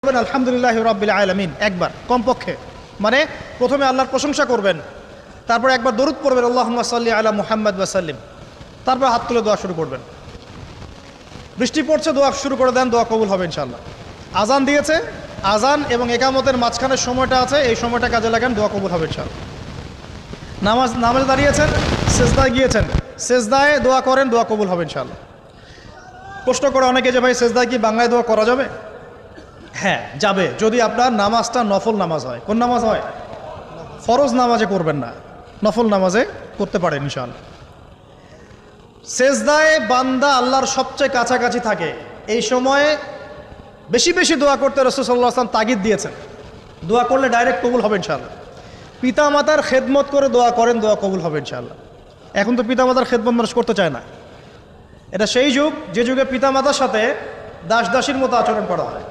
আলহামদুলিল্লাহ রাব্বিল আলামিন একবার কমপক্ষে, মানে প্রথমে আল্লাহর প্রশংসা করবেন, তারপর একবার দরুদ পড়বেন আল্লাহুম্মা সাল্লি আলা মুহাম্মাদ ওয়া সাল্লিম, তারপর হাত তুলে দোয়া শুরু করবেন। বৃষ্টি পড়ছে, দোয়া শুরু করে দেন, দোয়া কবুল হবে ইনশাআল্লাহ। আজান দিয়েছে, আজান এবং একামতের মাঝখানের সময়টা আছে, এই সময়টা কাজে লাগান, দোয়া কবুল হবে ইনশাআল্লাহ। নামাজে দাঁড়িয়েছেন, সেজদায় গিয়েছেন, সেজদায় দোয়া করেন, দোয়া কবুল হবে ইনশাআল্লাহ। প্রশ্ন করে অনেকে যে ভাই সেজদায় কি বাংলায় দোয়া করা যাবে? হ্যাঁ যাবে, যদি আপনার নামাজটা নফল নামাজ হয়। কোন নামাজ হয়? ফরজ নামাজে করবেন না, নফল নামাজে করতে পারেন ইনশাআল্লাহ। সেজদায় বান্দা আল্লাহর সবচেয়ে কাছাকাছি থাকে, এই সময়ে বেশি বেশি দোয়া করতে রাসূল সাল্লাল্লাহু আলাইহি ওয়াসাল্লাম তাগিদ দিয়েছেন। দোয়া করলে ডাইরেক্ট কবুল হবে ইনশাআল্লাহ। পিতা মাতার খেদমত করে দোয়া করেন, দোয়া কবুল হবে ইনশাআল্লাহ। এখন তো পিতা মাতার খেদমত মানুষ করতে চায় না। এটা সেই যুগ যে যুগে পিতা মাতার সাথে দাস দাসীর মতো আচরণ করা হয়।